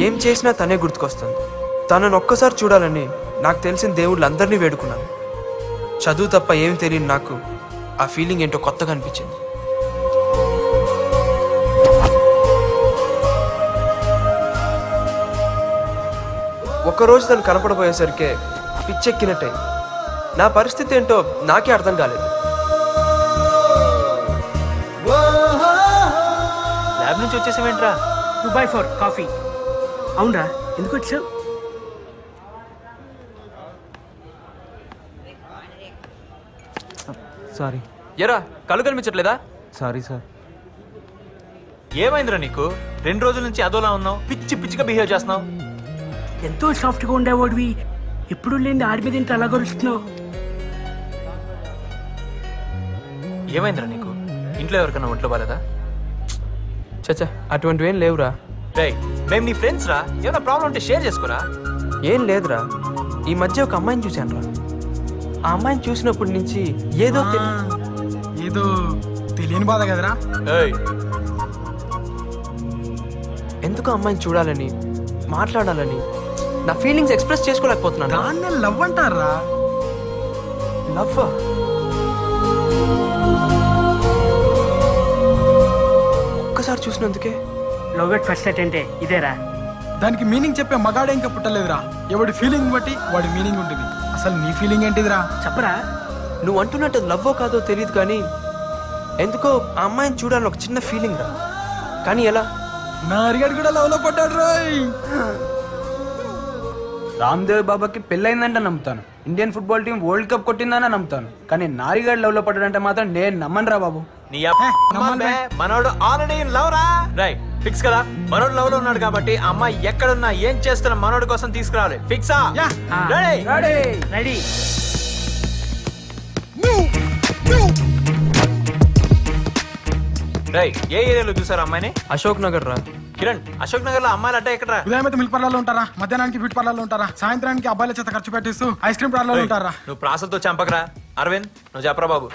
ఏం చేసినా తనే గుర్తుకొస్తుంది. తనను ఒక్కసారి చూడాలని నాకు తెలిసిన దేవుళ్ళందరినీ వేడుకున్నాను. చదువు తప్ప ఏం తెలియని నాకు ఆ ఫీలింగ్ ఏంటో కొత్తగా అనిపించింది. ఒక్కరోజు తను కనపడబోయేసరికే పిచ్చెక్కినట్టే. నా పరిస్థితి ఏంటో నాకే అర్థం కాలేదు. ల్యాబ్ నుంచి వచ్చేసేవేంట్రా? 2/4 కాఫీ. అవునరా, ఎందుకు వచ్చావు? సారీ. ఎరా కళ్ళు కనిపించట్లేదా? Sorry sir. ఏమైందిరా నీకు? 2 రోజుల నుంచి అదోలా ఉన్నావు, పిచ్చి పిచ్చిగా బిహేవ్ చేస్తున్నావు. ఎంతో సాఫ్ట్గా ఉండేవాడివి, ఎప్పుడు లేని ఆడి మీద ఇంత అలా గరుస్తున్నావు. ఏమైందిరా నీకు? ఇంట్లో ఎవరికన్నా ఒంట్లో బాలేదా? చచ్చా, అటువంటివి ఏం లేవురా. రేయ్, మేము నీ ఫ్రెండ్స్ రా, ఏమైనా ప్రాబ్లం ఉంటే షేర్ చేసుకోరా. ఏం లేదురా, ఈ మధ్య ఒక అమ్మాయిని చూశాను రా. ఆ అమ్మాయిని చూసినప్పటి నుంచి ఏదో తెలియని బాధ కదరా. ఏయ్, ఎందుకు అమ్మాయిని చూడాలని, మాట్లాడాలని నా ఫీలింగ్స్ ఎక్స్ప్రెస్ చేసుకోలేకపోతున్నాను. దాన్ని లవ్ అంటారా? లవ్ ఒక్కసారి చూసినందుకే లవ్ ఎట్ ఫస్ట్ సైట్ అంటే ఇదేరా. దానికి మీనింగ్ చెప్పే మగాడే ఇంకా పుట్టలేదురా. ఎవడి ఫీలింగ్ బట్టి వాడి మీనింగ్ ఉంటుంది. అసలు నీ ఫీలింగ్ ఏంటిదిరా? చెప్పరా. నువ్వు అంటున్నట్టు లవ్వో కాదో తెలియదు, కానీ ఎందుకో ఆ అమ్మాయిని చూడాలని ఒక చిన్న ఫీలింగ్ రా. కానీ ఎలా? నా అరిగడు కూడా లవ్ లో పడ్డాడు రోయ్. రామ్దేవ్ బాబాకి పెళ్ళైందంటే నమ్ముతాను, Indian football team World Cup కొట్టిందని నమ్ముతాను, కానీ నారిగాడ్ లవ్ లో పడ్డాడంటే మాత్రం నేను నమ్మను రా బాబు. నీ మనోడు ఆల్రెడీ ఇన్ లవ్ రా. రై ఫిక్స్ కదా, మనోడు లవ్ లో ఉన్నాడు కాబట్టి అమ్మాయి ఎక్కడున్నా ఏం చేస్తున్నా మనోడి కోసం తీసుకురావాలి. ఫిక్సా? రెడీ. రై ఏ ఏరియాలో చూసారు అమ్మాయిని? అశోక్ నగర్ రా. కిరణ్, అశోక్ నగర్ లో అమ్మాయిలు అంటే ఎక్కడ? ఉదయం అయితే మిల్క్ పార్లర్లో ఉంటారా, మధ్యాహ్నానికి బ్యూటీ పార్లర్లో ఉంటారా, సాయంత్రానికి అబ్బాయిల చేత ఖర్చు పెట్టిస్తూ ఐస్ క్రీమ్ పార్లర్లో ఉంటారా. నువ్వు ప్రాసలతో చంపకరా. అరవింద్, నువ్వు చెప్పరా బాబు.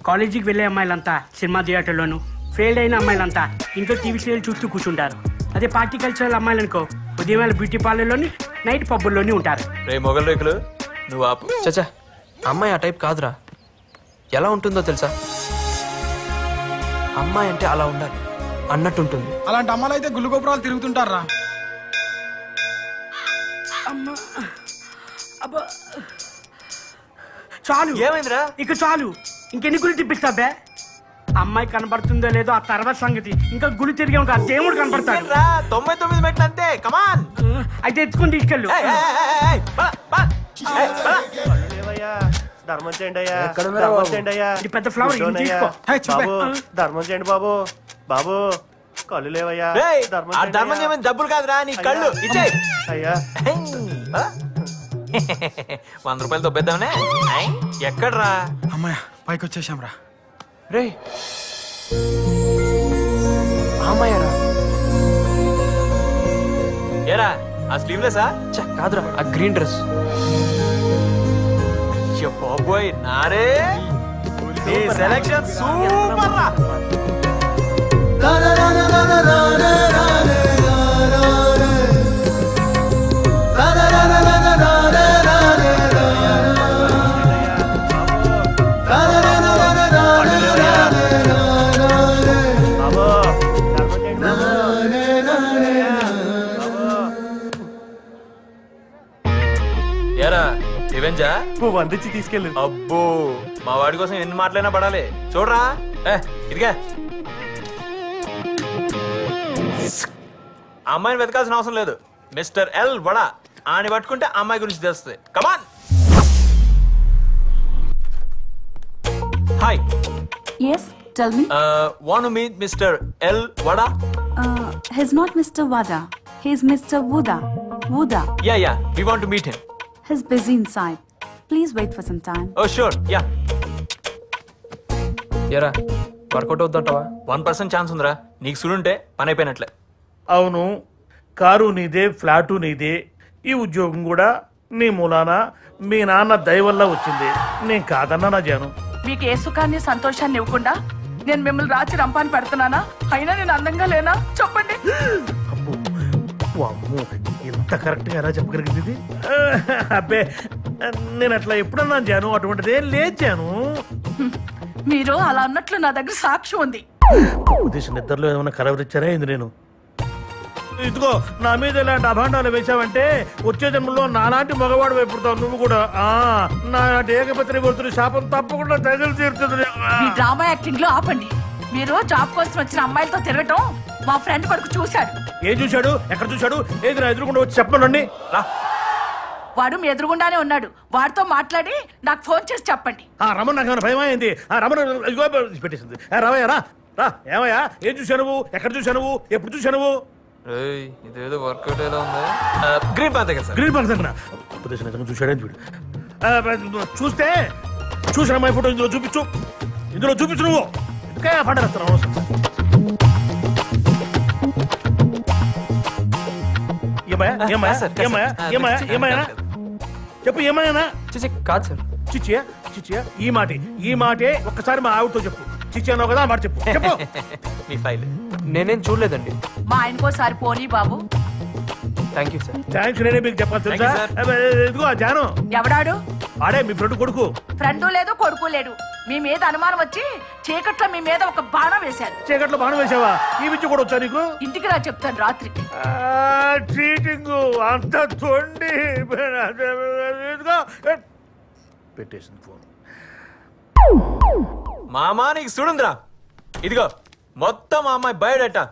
కాలేజీకి వెళ్ళే అమ్మాయిలంతా సినిమా థియేటర్లోను, ఫెయిల్ అయిన అమ్మాయిలంతా ఇంట్లో టీవీ సీరియల్ చూస్తూ కూర్చుంటారు. అదే పార్టీ కల్చరల్ అమ్మాయిలు అనుకో, ఉదయం వేళ బ్యూటీ పార్లర్లోని, నైట్ పబ్బుల్లోని ఉంటారు. రే మొగల్ రేకులు, నువ్వు ఆపు. చచ్చా, అమ్మాయి ఆ టైప్ కాదురా. ఎలా ఉంటుందో తెలుసా? అమ్మాయి అంటే అలా ఉండాలి అన్నట్టుంటుంది. అలాంటి అమ్మాయిలు అయితే గుళ్ళు గోపురాలు తిరుగుతుంటారా. చాలు, ఏమైందిరా? ఇక చాలు. ఇంకెన్ని గుళ్ళు తిప్పిస్తా బే. అమ్మాయి కనబడుతుందో లేదో ఆ తర్వాత సంగతి. ఇంకా గుడి తిరిగే ఉంటా, దేవుడు కనపడతాడు. 99 మెట్లు అంతే. కమాన్, అయితే ఎత్తుకుని తీసుకెళ్ళు. ధర్మం చేయండి అయ్యా, ఇది పెద్ద ఫ్లవర్, ఇది తీసుకో. ధర్మం చేయండి బాబు. బాబు కళ్ళు లేవయ్యా. ధర్మం చేయమని డబ్బులు కాదురా, నీ కళ్ళు ఇచ్చే. అయ్యా 100 రూపాయలు దొబ్బేద్దామనే. ఎక్కడ్రా? అమ్మాయ పైకి వచ్చేసాం రా. రే అమ్మాయరా. ఏరా ఆ స్లీవ్లెసా? కాదురా, ఆ గ్రీన్ డ్రెస్. బాబోయ్ నారే, నీ సెలక్షన్ సూపర్ రా. ఏరా రివెంజా? పువ్వు అందించి తీసుకెళ్ళు. అబ్బో, మా వాడి కోసం ఎన్ని మాటలైనా పడాలి. చూడరా, ఇదిగా అమ్మాయిని వెతకాల్సిన అవసరం లేదు. మిస్టర్ ఎల్ వడా అని పట్టుకుంటే అమ్మాయి గురించి తెలుస్తుంది. కమాన్. Hi. Yes, tell me. Want to meet Mr. L Wada? He's not Mr. Wada. He's Mr. Wuda. Wuda. Yeah. We want to meet him. He's busy inside. Please wait for some time. Oh, sure. Yeah. ఎరా work out అవుతుంటావా? 1% chance ఉందిరా. నీకు సులుంటే పని అయిపోయినట్లే. అవును, car నీదే, flat నీదే, ఈ ఉద్యోగం కూడా నీ మూలాన మీ నాన్న దయ వల్ల వచ్చింది. నేను కాదన్నా నా జాను. మీకు ఏ సుఖాన్ని సంతోషాన్ని ఇవ్వకుండా నేను మిమ్మల్ని రాచి రంపాన్ని పెడుతున్నానా? అయినా నేను అందంగా లేనా చెప్పండి. అమ్మో ఎంత కరెక్ట్గా ఎలా చెప్పగలిగింది ఇది? అబ్బే నేను అట్లా ఎప్పుడన్నా జాను, అటువంటిది ఏం లేదు జాను. మీరు అలా అన్నట్లు నా దగ్గర సాక్ష్యం ఉంది. ఉద్దేశం నిద్రలో ఏమైనా కలవరిచ్చారా ఏంది? నేను ఇదిగో నా మీద ఇలాంటి అభాండాలు వేశావంటే వచ్చే జన్మలో నాలాంటి మగవాడు వైపుతావు నువ్వు కూడా. నా ఏకపత్రి కొడుతున్న శాపం తప్పకుండా తగిలి తీరుతుంది. మీ డ్రామా యాక్టింగ్ లో ఆపండి. మీరు జాబ్ కోసం వచ్చిన అమ్మాయిలతో తిరగటం మా ఫ్రెండ్ కొడుకు చూశాడు. ఏం చూశాడు? ఎక్కడ చూశాడు? ఏది నా ఎదురుకుండా వచ్చి చెప్పనండి. వాడు మీ ఎదురుగుండానే ఉన్నాడు. వాడితో మాట్లాడి నాకు ఫోన్ చేసి చెప్పండి. రమణ నాకు భయం అయింది. రమణ పెట్టేసింది. రావయ్యా రా రా. ఏమయ్యా ఏం చూశావు నువ్వు? ఎక్కడ చూశావు నువ్వు? ఎప్పుడు చూశావు నువ్వు? ఇదేదో వర్కౌట్ ఎలా ఉంది. గ్రీన్ పార్క్ దగ్గర సార్. గ్రీన్ పార్క్ దగ్గర ఉపదేశం నిజంగా చూశాడని చూడు. చూస్తే చూసిన అమ్మాయి ఫోటో ఇందులో చూపించు. ఇందులో చూపించు. నువ్వు ఇంకా పండరేస్తున్నావు అవసరం. చెప్పు ఏమైనా కాదు సార్. చిచ్చియా చిచ్చియా ఈ మాటే ఒక్కసారి మా ఆవిడతో చెప్పు. చిచ్చి అన్నావు కదా మాట చెప్పు. చెప్పు. మీ ఫైల్ నేనేం చూడలేదండి. మా ఆయనకోసారి పోనీ బాబు. Thank you sir. థ్యాంక్స్ నేనే మీకు చెప్పాలి తెలుసా? ఇదిగో జాను. ఎవడాడు? ఆడే మీ ఫ్రెండ్ కొడుకు. ఫ్రెండు లేదు కొడుకు లేడు. మీ మీద అనుమానం వచ్చి చీకట్లో మీ మీద ఒక బాణం వేశారు. చీకట్లో బాణం వేసావా? ఈ విద్య కూడా వచ్చా నీకు? ఇంటికి రా చెప్తాను రాత్రికి. చీటింగ్ అంత తొండి. పెట్టేసింది ఫోన్. మామా నీకు చూడుందిరా. ఇదిగో మొత్తం మా అమ్మాయి బయోడేటా